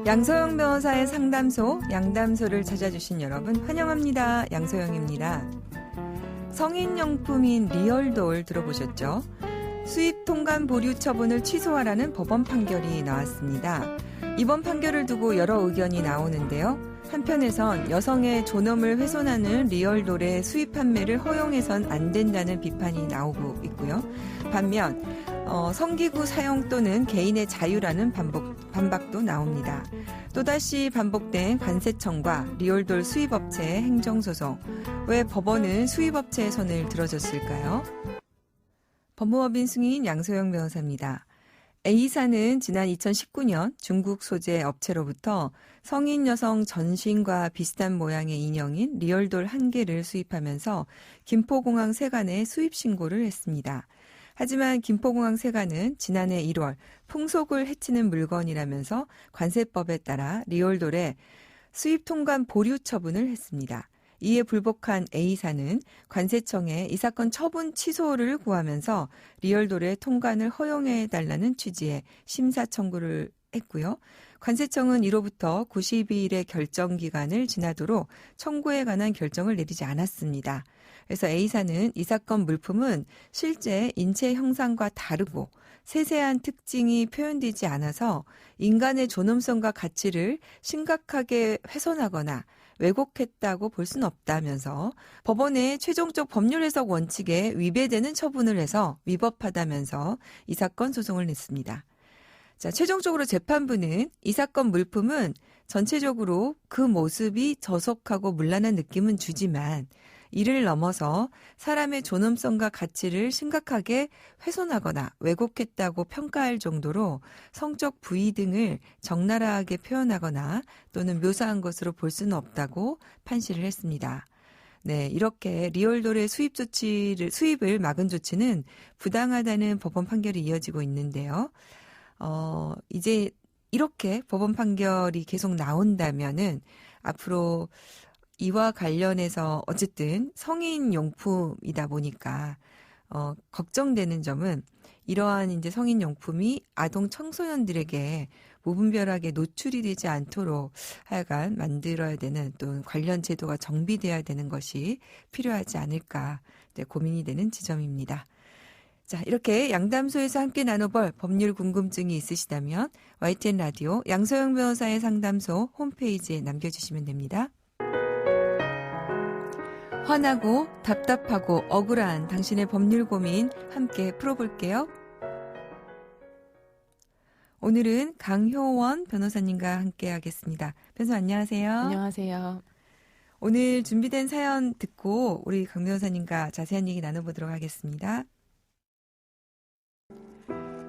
양소영 변호사의 상담소, 양담소를 찾아주신 여러분 환영합니다. 양소영입니다. 성인용품인 리얼돌 들어보셨죠? 수입 통관 보류 처분을 취소하라는 법원 판결이 나왔습니다. 이번 판결을 두고 여러 의견이 나오는데요. 한편에선 여성의 존엄을 훼손하는 리얼돌의 수입 판매를 허용해선 안 된다는 비판이 나오고 있고요. 반면 성기구 사용 또는 개인의 자유라는 반박도 나옵니다. 또다시 반복된 관세청과 리얼돌 수입업체의 행정소송. 왜 법원은 수입업체의 손을 들어줬을까요? 법무법인 승인 양소영 변호사입니다. A사는 지난 2019년 중국 소재 업체로부터 성인 여성 전신과 비슷한 모양의 인형인 리얼돌 1개를 수입하면서 김포공항 세관에 수입 신고를 했습니다. 하지만 김포공항 세관은 지난해 1월 풍속을 해치는 물건이라면서 관세법에 따라 리얼돌에 수입 통관 보류 처분을 했습니다. 이에 불복한 A사는 관세청에 이 사건 처분 취소를 구하면서 리얼돌의 통관을 허용해달라는 취지의 심사 청구를 했고요. 관세청은 이로부터 92일의 결정 기간을 지나도록 청구에 관한 결정을 내리지 않았습니다. 그래서 A사는 이 사건 물품은 실제 인체 형상과 다르고 세세한 특징이 표현되지 않아서 인간의 존엄성과 가치를 심각하게 훼손하거나 왜곡했다고 볼 수는 없다면서 법원의 최종적 법률 해석 원칙에 위배되는 처분을 해서 위법하다면서 이 사건 소송을 냈습니다. 자, 최종적으로 재판부는 이 사건 물품은 전체적으로 그 모습이 저속하고 문란한 느낌은 주지만 이를 넘어서 사람의 존엄성과 가치를 심각하게 훼손하거나 왜곡했다고 평가할 정도로 성적 부위 등을 적나라하게 표현하거나 또는 묘사한 것으로 볼 수는 없다고 판시를 했습니다. 네, 이렇게 리얼돌의 수입을 막은 조치는 부당하다는 법원 판결이 이어지고 있는데요. 이제 이렇게 법원 판결이 계속 나온다면은 앞으로 이와 관련해서 어쨌든 성인 용품이다 보니까 걱정되는 점은 이러한 이제 성인 용품이 아동 청소년들에게 무분별하게 노출이 되지 않도록 하여간 만들어야 되는 또 관련 제도가 정비돼야 되는 것이 필요하지 않을까 고민이 되는 지점입니다. 자, 이렇게 양담소에서 함께 나눠볼 법률 궁금증이 있으시다면 YTN 라디오 양소영 변호사의 상담소 홈페이지에 남겨주시면 됩니다. 화나고 답답하고 억울한 당신의 법률 고민 함께 풀어볼게요. 오늘은 강효원 변호사님과 함께 하겠습니다. 변호사 안녕하세요. 안녕하세요. 오늘 준비된 사연 듣고 우리 강 변호사님과 자세한 얘기 나눠보도록 하겠습니다.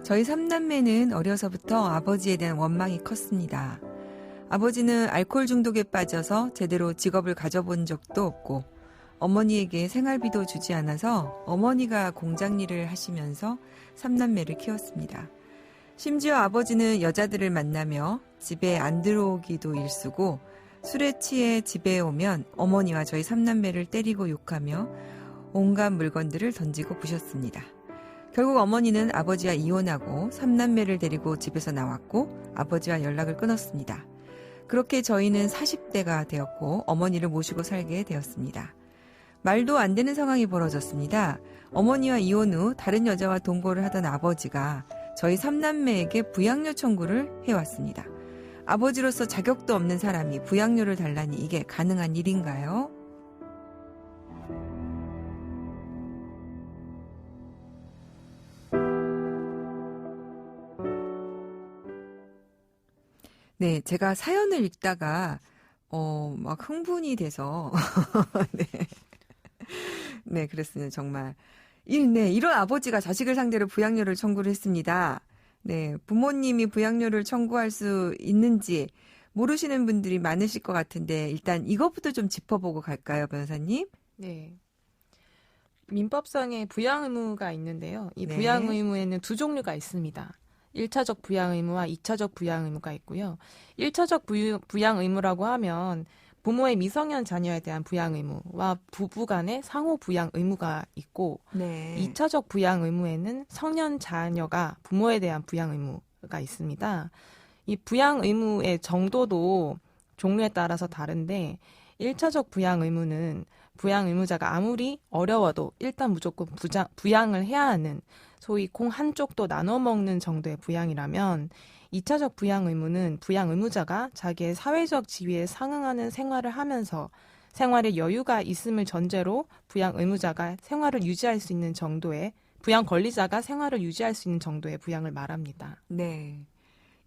저희 3남매는 어려서부터 아버지에 대한 원망이 컸습니다. 아버지는 알코올 중독에 빠져서 제대로 직업을 가져본 적도 없고 어머니에게 생활비도 주지 않아서 어머니가 공장 일을 하시면서 3남매를 키웠습니다. 심지어 아버지는 여자들을 만나며 집에 안 들어오기도 일쑤고 술에 취해 집에 오면 어머니와 저희 3남매를 때리고 욕하며 온갖 물건들을 던지고 부셨습니다. 결국 어머니는 아버지와 이혼하고 3남매를 데리고 집에서 나왔고 아버지와 연락을 끊었습니다. 그렇게 저희는 40대가 되었고 어머니를 모시고 살게 되었습니다. 말도 안 되는 상황이 벌어졌습니다. 어머니와 이혼 후 다른 여자와 동거를 하던 아버지가 저희 3남매에게 부양료 청구를 해왔습니다. 아버지로서 자격도 없는 사람이 부양료를 달라니 이게 가능한 일인가요? 네, 제가 사연을 읽다가 막 흥분이 돼서 네. 네, 그렇습니다. 정말. 이런 아버지가 자식을 상대로 부양료를 청구를 했습니다. 네, 부모님이 부양료를 청구할 수 있는지 모르시는 분들이 많으실 것 같은데 일단 이것부터 좀 짚어보고 갈까요, 변호사님? 네. 민법상의 부양 의무가 있는데요. 이 네. 부양 의무에는 두 종류가 있습니다. 1차적 부양 의무와 2차적 부양 의무가 있고요. 1차적 부양 의무라고 하면 부모의 미성년 자녀에 대한 부양 의무와 부부 간의 상호 부양 의무가 있고 네. 2차적 부양 의무에는 성년 자녀가 부모에 대한 부양 의무가 있습니다. 이 부양 의무의 정도도 종류에 따라서 다른데 1차적 부양 의무는 부양 의무자가 아무리 어려워도 일단 무조건 부양을 해야 하는 소위 콩 한쪽도 나눠 먹는 정도의 부양이라면 2차적 부양 의무는 부양 의무자가 자기의 사회적 지위에 상응하는 생활을 하면서 생활에 여유가 있음을 전제로 부양 의무자가 생활을 유지할 수 있는 정도의 부양 권리자가 생활을 유지할 수 있는 정도의 부양을 말합니다. 네.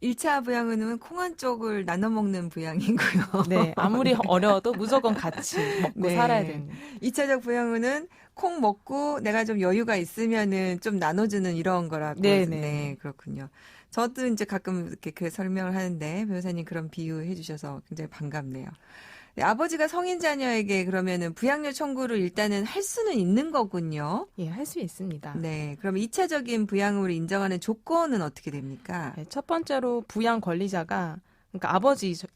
1차 부양은 콩 한 쪽을 나눠 먹는 부양이고요. 네, 아무리 어려워도 무조건 같이 먹고 네. 살아야 되는. 2차적 부양은 콩 먹고 내가 좀 여유가 있으면은 좀 나눠주는 이런 거라고. 네, 네, 그렇군요. 저도 이제 가끔 이렇게 그 설명을 하는데 변호사님 그런 비유해 주셔서 굉장히 반갑네요. 네, 아버지가 성인 자녀에게 그러면은 부양료 청구를 일단은 할 수는 있는 거군요. 예, 할 수 있습니다. 네, 그럼 2차적인 부양으로 인정하는 조건은 어떻게 됩니까? 네, 첫 번째로 부양 권리자가 그러니까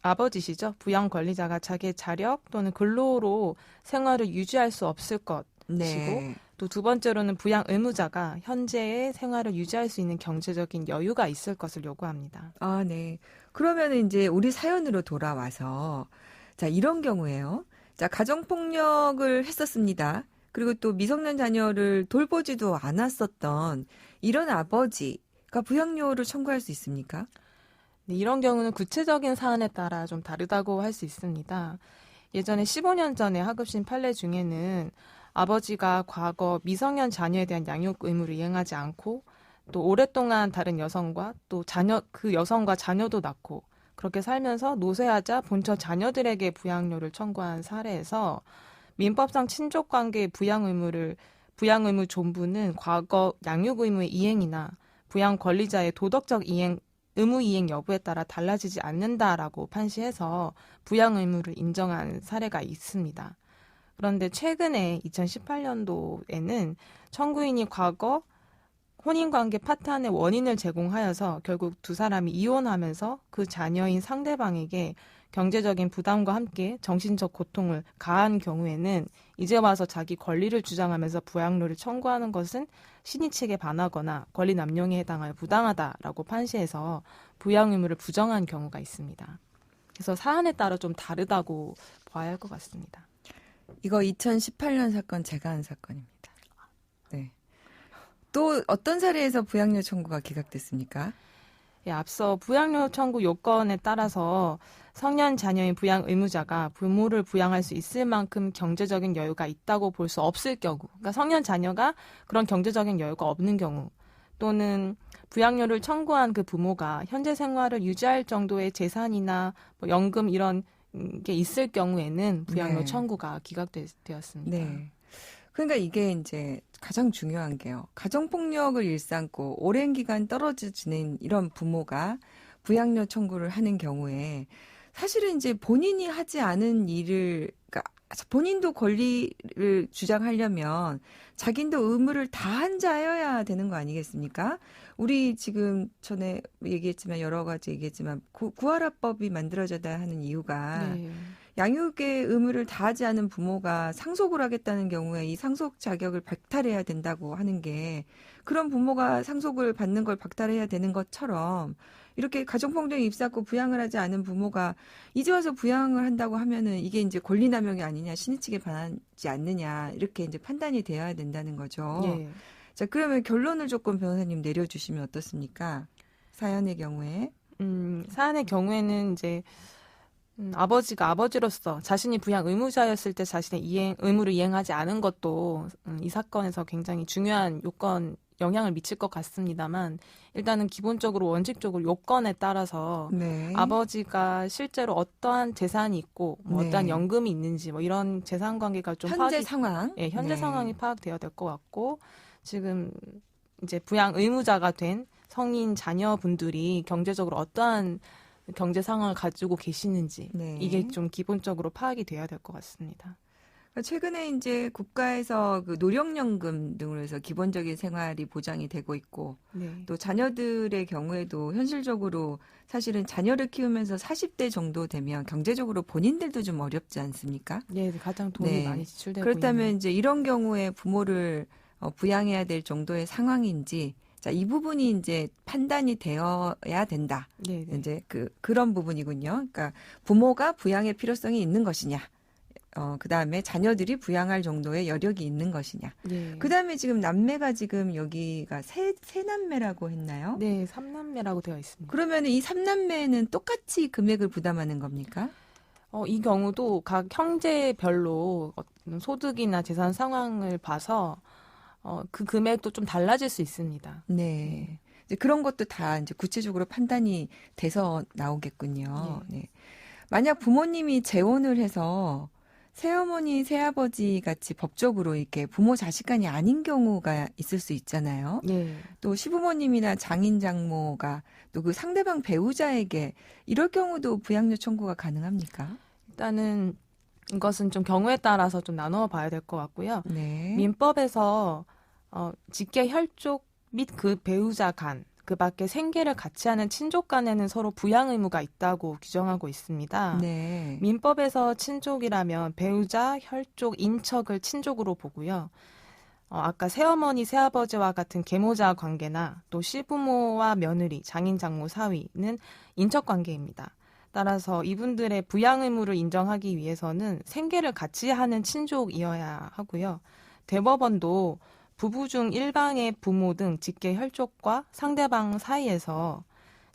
아버지시죠. 부양 권리자가 자기의 자력 또는 근로로 생활을 유지할 수 없을 것이고 네. 또 두 번째로는 부양 의무자가 현재의 생활을 유지할 수 있는 경제적인 여유가 있을 것을 요구합니다. 아, 네. 그러면은 이제 우리 사연으로 돌아와서 자, 이런 경우에요. 자, 가정폭력을 했었습니다. 그리고 또 미성년 자녀를 돌보지도 않았었던 이런 아버지가 부양료를 청구할 수 있습니까? 네, 이런 경우는 구체적인 사안에 따라 좀 다르다고 할 수 있습니다. 예전에 15년 전에 하급심 판례 중에는 아버지가 과거 미성년 자녀에 대한 양육 의무를 이행하지 않고 또 오랫동안 다른 여성과 또 그 여성과 자녀도 낳고 그렇게 살면서 노쇠하자 본처 자녀들에게 부양료를 청구한 사례에서 민법상 친족관계의 부양 의무 존부는 과거 양육 의무의 이행이나 부양 권리자의 도덕적 의무 이행 여부에 따라 달라지지 않는다라고 판시해서 부양 의무를 인정한 사례가 있습니다. 그런데 최근에 2018년도에는 청구인이 과거 혼인관계 파탄의 원인을 제공하여서 결국 두 사람이 이혼하면서 그 자녀인 상대방에게 경제적인 부담과 함께 정신적 고통을 가한 경우에는 이제 와서 자기 권리를 주장하면서 부양료를 청구하는 것은 신의 측에 반하거나 권리 남용에 해당하여 부당하다라고 판시해서 부양 의무를 부정한 경우가 있습니다. 그래서 사안에 따라 좀 다르다고 봐야 할 것 같습니다. 이거 2018년 사건 제가 한 사건입니다. 네. 또 어떤 사례에서 부양료 청구가 기각됐습니까? 예, 앞서 부양료 청구 요건에 따라서 성년 자녀인 부양 의무자가 부모를 부양할 수 있을 만큼 경제적인 여유가 있다고 볼 수 없을 경우, 그러니까 성년 자녀가 그런 경제적인 여유가 없는 경우, 또는 부양료를 청구한 그 부모가 현재 생활을 유지할 정도의 재산이나 뭐 연금 이런 게 있을 경우에는 부양료 네. 청구가 기각되었습니다. 네. 그러니까 이게 이제 가장 중요한 게요. 가정폭력을 일삼고 오랜 기간 떨어져 지낸 이런 부모가 부양료 청구를 하는 경우에 사실은 이제 본인이 하지 않은 일을, 그러니까 본인도 권리를 주장하려면 자기도 의무를 다한 자여야 되는 거 아니겠습니까? 우리 지금 전에 얘기했지만 여러 가지 얘기했지만 구하라법이 만들어져야 하는 이유가 네. 양육의 의무를 다하지 않은 부모가 상속을 하겠다는 경우에 이 상속 자격을 박탈해야 된다고 하는 게 그런 부모가 상속을 받는 걸 박탈해야 되는 것처럼 이렇게 가정폭력에 입사하고 부양을 하지 않은 부모가 이제 와서 부양을 한다고 하면은 이게 이제 권리남용이 아니냐, 신의 측에 반하지 않느냐 이렇게 이제 판단이 되어야 된다는 거죠. 예. 자, 그러면 결론을 조금 변호사님 내려주시면 어떻습니까? 사연의 경우에. 사안의 경우에는 이제 아버지가 아버지로서 자신이 부양 의무자였을 때 자신의 의무를 이행하지 않은 것도 이 사건에서 굉장히 중요한 영향을 미칠 것 같습니다만 일단은 기본적으로 원칙적으로 요건에 따라서 네. 아버지가 실제로 어떠한 재산이 있고 뭐 네. 어떠한 연금이 있는지 뭐 이런 재산 관계가 좀 현재 상황. 예, 현재 네. 상황이 파악되어야 될 것 같고 지금 이제 부양 의무자가 된 성인 자녀분들이 경제적으로 어떠한 경제 상황을 가지고 계시는지 네. 이게 좀 기본적으로 파악이 돼야 될 것 같습니다. 최근에 이제 국가에서 그 노령연금 등으로 해서 기본적인 생활이 보장이 되고 있고 네. 또 자녀들의 경우에도 현실적으로 사실은 자녀를 키우면서 40대 정도 되면 경제적으로 본인들도 좀 어렵지 않습니까? 네, 가장 돈이 네. 많이 지출되고 그렇다면 있는. 이제 이런 경우에 부모를 부양해야 될 정도의 상황인지 자, 이 부분이 이제 판단이 되어야 된다. 네, 네. 이제 그런 부분이군요. 그러니까 부모가 부양의 필요성이 있는 것이냐. 그다음에 자녀들이 부양할 정도의 여력이 있는 것이냐. 네. 그다음에 지금 남매가 지금 여기가 세 남매라고 했나요? 네, 3남매라고 되어 있습니다. 그러면 이 3남매는 똑같이 금액을 부담하는 겁니까? 이 경우도 각 형제별로 어떤 소득이나 재산 상황을 봐서 그 금액도 좀 달라질 수 있습니다. 네. 이제 그런 것도 다 이제 구체적으로 판단이 돼서 나오겠군요. 네. 만약 부모님이 재혼을 해서 새어머니, 새아버지 같이 법적으로 이렇게 부모 자식 간이 아닌 경우가 있을 수 있잖아요. 예. 또 시부모님이나 장인, 장모가 또 그 상대방 배우자에게 이럴 경우도 부양료 청구가 가능합니까? 일단은 이것은 좀 경우에 따라서 좀 나누어 봐야 될 것 같고요. 네. 민법에서 직계 혈족 및 그 배우자 간, 그 밖에 생계를 같이 하는 친족 간에는 서로 부양 의무가 있다고 규정하고 있습니다. 네. 민법에서 친족이라면 배우자, 혈족, 인척을 친족으로 보고요. 아까 새어머니, 새아버지와 같은 계모자 관계나 또 시부모와 며느리, 장인, 장모, 사위는 인척 관계입니다. 따라서 이분들의 부양 의무를 인정하기 위해서는 생계를 같이 하는 친족이어야 하고요. 대법원도 부부 중 일방의 부모 등 직계 혈족과 상대방 사이에서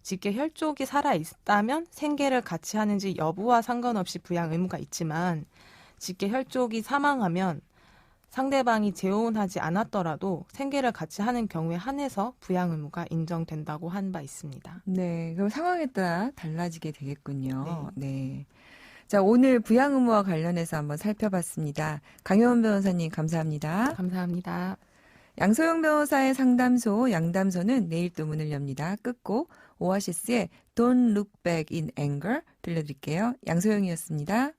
직계 혈족이 살아있다면 생계를 같이 하는지 여부와 상관없이 부양 의무가 있지만 직계 혈족이 사망하면 상대방이 재혼하지 않았더라도 생계를 같이 하는 경우에 한해서 부양 의무가 인정된다고 한 바 있습니다. 네. 그럼 상황에 따라 달라지게 되겠군요. 네. 자, 오늘 부양 의무와 관련해서 한번 살펴봤습니다. 강효원 변호사님 감사합니다. 감사합니다. 양소영 변호사의 상담소 양담소는 내일 또 문을 엽니다. 끝곡 오아시스의 Don't Look Back in Anger 들려드릴게요. 양소영이었습니다.